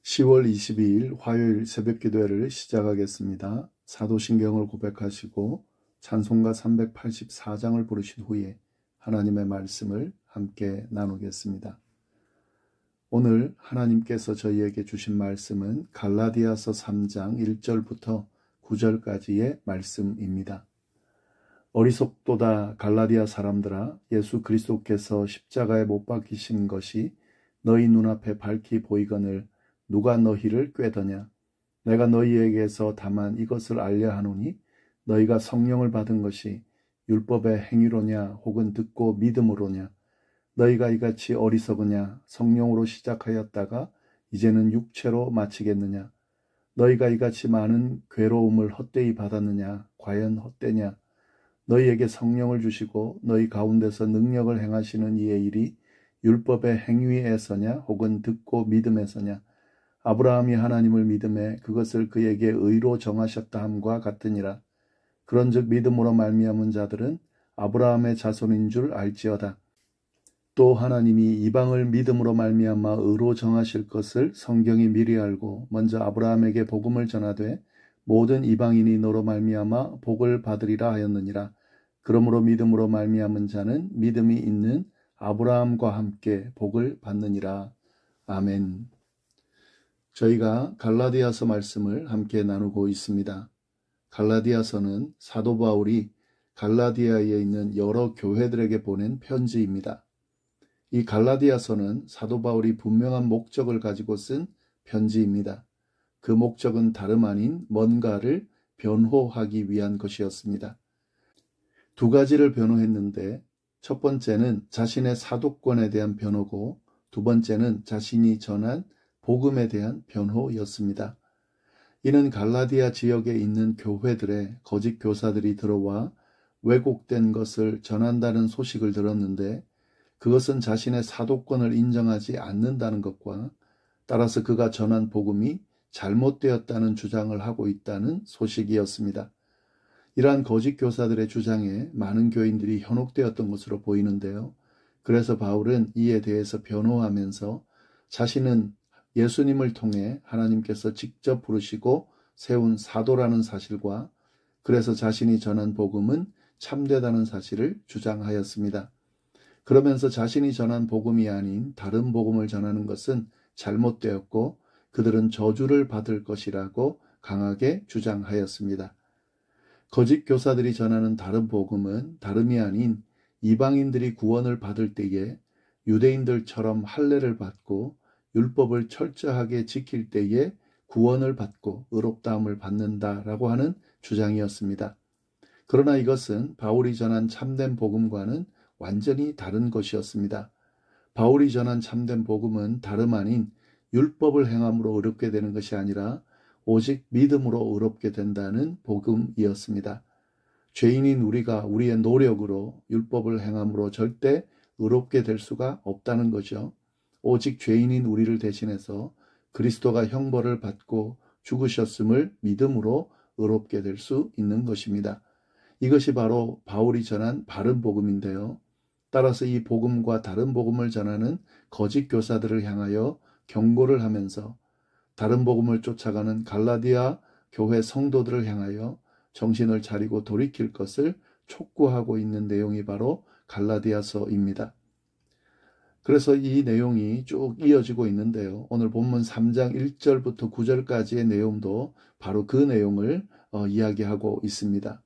10월 22일 화요일 새벽기도회를 시작하겠습니다. 사도신경을 고백하시고 찬송가 384장을 부르신 후에 하나님의 말씀을 함께 나누겠습니다. 오늘 하나님께서 저희에게 주신 말씀은 갈라디아서 3장 1절부터 9절까지의 말씀입니다. 어리석도다 갈라디아 사람들아, 예수 그리스도께서 십자가에 못 박히신 것이 너희 눈앞에 밝히 보이거늘 누가 너희를 꾀더냐? 내가 너희에게서 다만 이것을 알려 하노니 너희가 성령을 받은 것이 율법의 행위로냐 혹은 듣고 믿음으로냐? 너희가 이같이 어리석으냐? 성령으로 시작하였다가 이제는 육체로 마치겠느냐? 너희가 이같이 많은 괴로움을 헛되이 받았느냐? 과연 헛되냐? 너희에게 성령을 주시고 너희 가운데서 능력을 행하시는 이의 일이 율법의 행위에서냐 혹은 듣고 믿음에서냐? 아브라함이 하나님을 믿음에 그것을 그에게 의로 정하셨다 함과 같으니라. 그런즉 믿음으로 말미암은 자들은 아브라함의 자손인 줄 알지어다. 또 하나님이 이방을 믿음으로 말미암아 의로 정하실 것을 성경이 미리 알고 먼저 아브라함에게 복음을 전하되 모든 이방인이 너로 말미암아 복을 받으리라 하였느니라. 그러므로 믿음으로 말미암은 자는 믿음이 있는 아브라함과 함께 복을 받느니라. 아멘. 저희가 갈라디아서 말씀을 함께 나누고 있습니다. 갈라디아서는 사도 바울이 갈라디아에 있는 여러 교회들에게 보낸 편지입니다. 이 갈라디아서는 사도 바울이 분명한 목적을 가지고 쓴 편지입니다. 그 목적은 다름 아닌 뭔가를 변호하기 위한 것이었습니다. 두 가지를 변호했는데 첫 번째는 자신의 사도권에 대한 변호고 두 번째는 자신이 전한 복음에 대한 변호였습니다. 이는 갈라디아 지역에 있는 교회들의 거짓 교사들이 들어와 왜곡된 것을 전한다는 소식을 들었는데 그것은 자신의 사도권을 인정하지 않는다는 것과 따라서 그가 전한 복음이 잘못되었다는 주장을 하고 있다는 소식이었습니다. 이러한 거짓 교사들의 주장에 많은 교인들이 현혹되었던 것으로 보이는데요. 그래서 바울은 이에 대해서 변호하면서 자신은 예수님을 통해 하나님께서 직접 부르시고 세운 사도라는 사실과 그래서 자신이 전한 복음은 참되다는 사실을 주장하였습니다. 그러면서 자신이 전한 복음이 아닌 다른 복음을 전하는 것은 잘못되었고 그들은 저주를 받을 것이라고 강하게 주장하였습니다. 거짓 교사들이 전하는 다른 복음은 다름이 아닌 이방인들이 구원을 받을 때에 유대인들처럼 할례를 받고 율법을 철저하게 지킬 때에 구원을 받고 의롭다함을 받는다라고 하는 주장이었습니다. 그러나 이것은 바울이 전한 참된 복음과는 완전히 다른 것이었습니다. 바울이 전한 참된 복음은 다름 아닌 율법을 행함으로 의롭게 되는 것이 아니라 오직 믿음으로 의롭게 된다는 복음이었습니다. 죄인인 우리가 우리의 노력으로 율법을 행함으로 절대 의롭게 될 수가 없다는 거죠. 오직 죄인인 우리를 대신해서 그리스도가 형벌을 받고 죽으셨음을 믿음으로 의롭게 될 수 있는 것입니다. 이것이 바로 바울이 전한 바른 복음인데요. 따라서 이 복음과 다른 복음을 전하는 거짓 교사들을 향하여 경고를 하면서 다른 복음을 쫓아가는 갈라디아 교회 성도들을 향하여 정신을 차리고 돌이킬 것을 촉구하고 있는 내용이 바로 갈라디아서입니다. 그래서 이 내용이 쭉 이어지고 있는데요. 오늘 본문 3장 1절부터 9절까지의 내용도 바로 그 내용을 이야기하고 있습니다.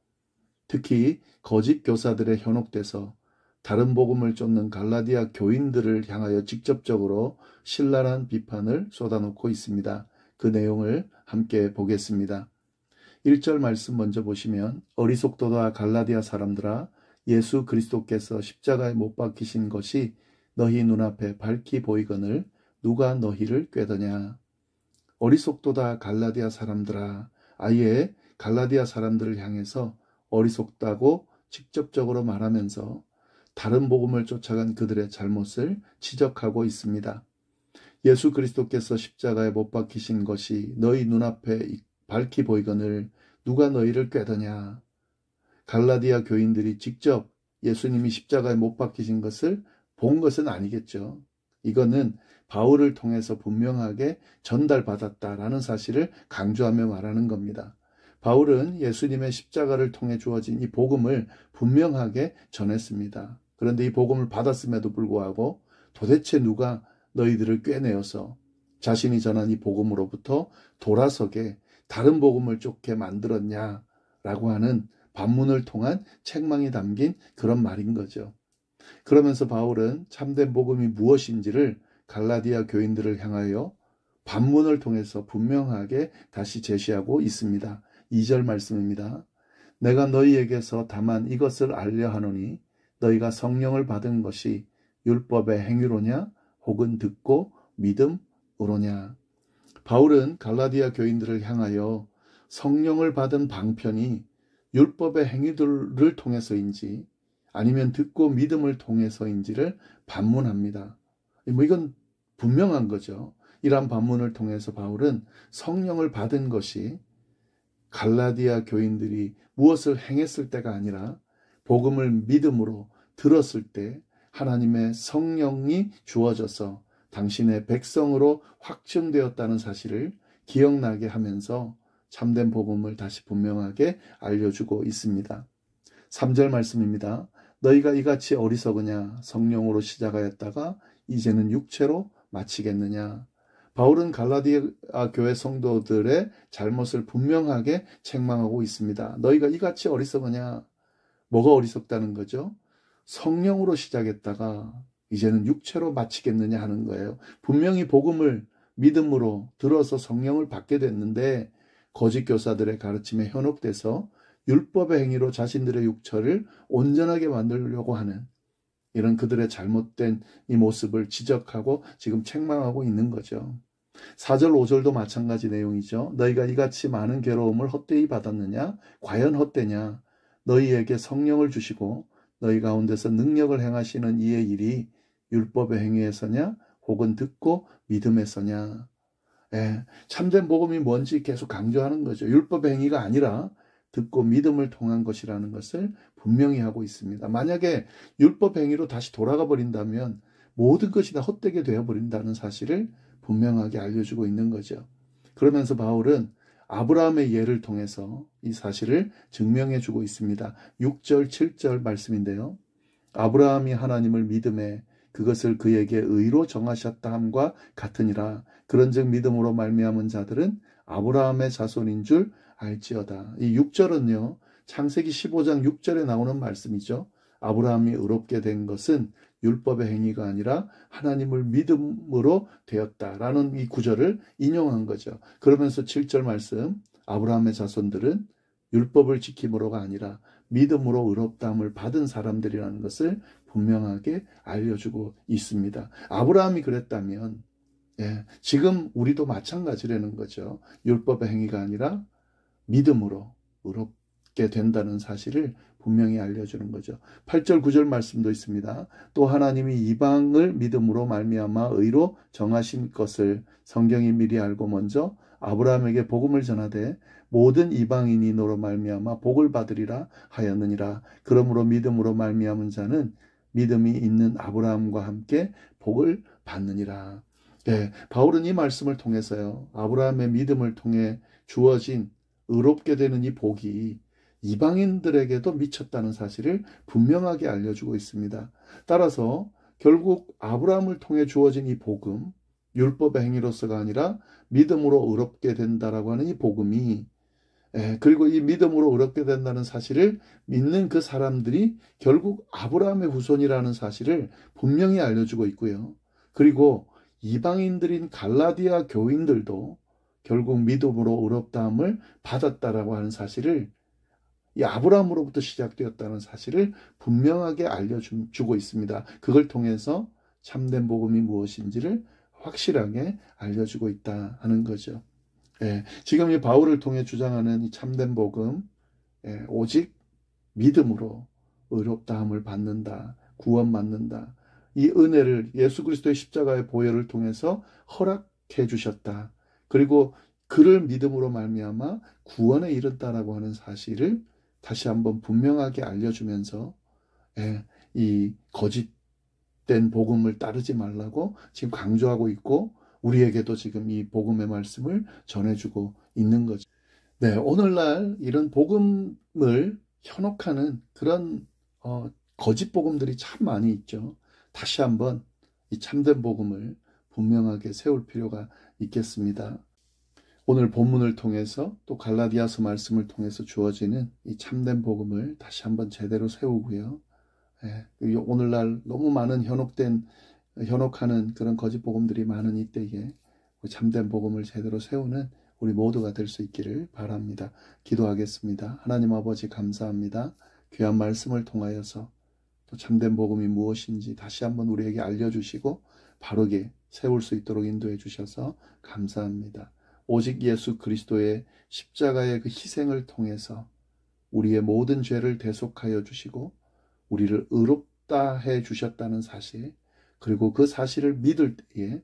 특히 거짓 교사들의 현혹돼서 다른 복음을 쫓는 갈라디아 교인들을 향하여 직접적으로 신랄한 비판을 쏟아놓고 있습니다. 그 내용을 함께 보겠습니다. 1절 말씀 먼저 보시면 어리석도다 갈라디아 사람들아, 예수 그리스도께서 십자가에 못 박히신 것이 너희 눈앞에 밝히 보이거늘 누가 너희를 꾀더냐. 어리석도다 갈라디아 사람들아, 아예 갈라디아 사람들을 향해서 어리석다고 직접적으로 말하면서 다른 복음을 쫓아간 그들의 잘못을 지적하고 있습니다. 예수 그리스도께서 십자가에 못 박히신 것이 너희 눈앞에 밝히 보이거늘 누가 너희를 꾀더냐. 갈라디아 교인들이 직접 예수님이 십자가에 못 박히신 것을 본 것은 아니겠죠. 이거는 바울을 통해서 분명하게 전달받았다라는 사실을 강조하며 말하는 겁니다. 바울은 예수님의 십자가를 통해 주어진 이 복음을 분명하게 전했습니다. 그런데 이 복음을 받았음에도 불구하고 도대체 누가 너희들을 꿰내어서 자신이 전한 이 복음으로부터 돌아서게 다른 복음을 쫓게 만들었냐라고 하는 반문을 통한 책망이 담긴 그런 말인 거죠. 그러면서 바울은 참된 복음이 무엇인지를 갈라디아 교인들을 향하여 반문을 통해서 분명하게 다시 제시하고 있습니다. 2절 말씀입니다. 내가 너희에게서 다만 이것을 알려 하노니 너희가 성령을 받은 것이 율법의 행위로냐 혹은 듣고 믿음으로냐. 바울은 갈라디아 교인들을 향하여 성령을 받은 방편이 율법의 행위들을 통해서인지 아니면 듣고 믿음을 통해서인지를 반문합니다. 이건 분명한 거죠. 이러한 반문을 통해서 바울은 성령을 받은 것이 갈라디아 교인들이 무엇을 행했을 때가 아니라 복음을 믿음으로 들었을 때 하나님의 성령이 주어져서 당신의 백성으로 확증되었다는 사실을 기억나게 하면서 참된 복음을 다시 분명하게 알려주고 있습니다. 3절 말씀입니다. 너희가 이같이 어리석으냐 성령으로 시작하였다가 이제는 육체로 마치겠느냐. 바울은 갈라디아 교회 성도들의 잘못을 분명하게 책망하고 있습니다. 너희가 이같이 어리석으냐. 뭐가 어리석다는 거죠? 성령으로 시작했다가 이제는 육체로 마치겠느냐 하는 거예요. 분명히 복음을 믿음으로 들어서 성령을 받게 됐는데 거짓 교사들의 가르침에 현혹돼서 율법의 행위로 자신들의 육체를 온전하게 만들려고 하는 이런 그들의 잘못된 이 모습을 지적하고 지금 책망하고 있는 거죠. 4절 5절도 마찬가지 내용이죠. 너희가 이같이 많은 괴로움을 헛되이 받았느냐? 과연 헛되냐? 너희에게 성령을 주시고 너희 가운데서 능력을 행하시는 이의 일이 율법의 행위에서냐? 혹은 듣고 믿음에서냐? 참된 복음이 뭔지 계속 강조하는 거죠. 율법의 행위가 아니라 듣고 믿음을 통한 것이라는 것을 분명히 하고 있습니다. 만약에 율법 행위로 다시 돌아가 버린다면 모든 것이 다 헛되게 되어버린다는 사실을 분명하게 알려주고 있는 거죠. 그러면서 바울은 아브라함의 예를 통해서 이 사실을 증명해주고 있습니다. 6절, 7절 말씀인데요. 아브라함이 하나님을 믿음에 그것을 그에게 의로 정하셨다 함과 같으니라. 그런즉 믿음으로 말미암은 자들은 아브라함의 자손인 줄 알지어다. 이 6절은요. 창세기 15장 6절에 나오는 말씀이죠. 아브라함이 의롭게 된 것은 율법의 행위가 아니라 하나님을 믿음으로 되었다라는 이 구절을 인용한 거죠. 그러면서 7절 말씀 아브라함의 자손들은 율법을 지킴으로가 아니라 믿음으로 의롭다함을 받은 사람들이라는 것을 분명하게 알려주고 있습니다. 아브라함이 그랬다면 지금 우리도 마찬가지라는 거죠. 율법의 행위가 아니라 믿음으로 의롭게 된다는 사실을 분명히 알려주는 거죠. 8절 9절 말씀도 있습니다. 또 하나님이 이방을 믿음으로 말미암아 의로 정하신 것을 성경이 미리 알고 먼저 아브라함에게 복음을 전하되 모든 이방인이 너로 말미암아 복을 받으리라 하였느니라. 그러므로 믿음으로 말미암은 자는 믿음이 있는 아브라함과 함께 복을 받느니라. 바울은 이 말씀을 통해서요. 아브라함의 믿음을 통해 주어진 의롭게 되는 이 복이 이방인들에게도 미쳤다는 사실을 분명하게 알려주고 있습니다. 따라서 결국 아브라함을 통해 주어진 이 복음, 율법의 행위로서가 아니라 믿음으로 의롭게 된다라고 하는 이 복음이 그리고 이 믿음으로 의롭게 된다는 사실을 믿는 그 사람들이 결국 아브라함의 후손이라는 사실을 분명히 알려주고 있고요. 그리고 이방인들인 갈라디아 교인들도 결국 믿음으로 의롭다함을 받았다라고 하는 사실을 이 아브라함으로부터 시작되었다는 사실을 분명하게 알려주고 있습니다. 그걸 통해서 참된 복음이 무엇인지를 확실하게 알려주고 있다 하는 거죠. 지금 이 바울을 통해 주장하는 이 참된 복음, 오직 믿음으로 의롭다함을 받는다, 구원받는다. 이 은혜를 예수 그리스도의 십자가의 보혈을 통해서 허락해 주셨다. 그리고 그를 믿음으로 말미암아 구원에 이른다라고 하는 사실을 다시 한번 분명하게 알려주면서 이 거짓 거짓된 복음을 따르지 말라고 지금 강조하고 있고 우리에게도 지금 이 복음의 말씀을 전해주고 있는 거죠. 네, 오늘날 이런 복음을 현혹하는 그런 거짓 복음들이 참 많이 있죠. 다시 한번 이 참된 복음을 분명하게 세울 필요가 있겠습니다. 오늘 본문을 통해서 또 갈라디아서 말씀을 통해서 주어지는 이 참된 복음을 다시 한번 제대로 세우고요. 오늘날 너무 많은 현혹하는 그런 거짓 복음들이 많은 이때에 참된 복음을 제대로 세우는 우리 모두가 될 수 있기를 바랍니다. 기도하겠습니다. 하나님 아버지 감사합니다. 귀한 말씀을 통하여서 또 참된 복음이 무엇인지 다시 한번 우리에게 알려주시고 바르게 세울 수 있도록 인도해 주셔서 감사합니다. 오직 예수 그리스도의 십자가의 그 희생을 통해서 우리의 모든 죄를 대속하여 주시고 우리를 의롭다 해 주셨다는 사실, 그리고 그 사실을 믿을 때에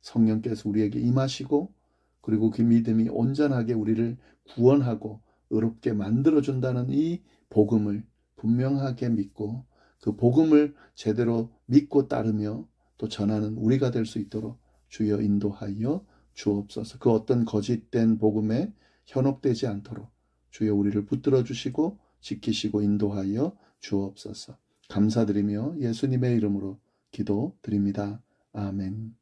성령께서 우리에게 임하시고 그리고 그 믿음이 온전하게 우리를 구원하고 의롭게 만들어준다는 이 복음을 분명하게 믿고 그 복음을 제대로 믿고 따르며 또 전하는 우리가 될 수 있도록 주여 인도하여 주옵소서. 그 어떤 거짓된 복음에 현혹되지 않도록 주여 우리를 붙들어 주시고 지키시고 인도하여 주옵소서. 감사드리며 예수님의 이름으로 기도드립니다. 아멘.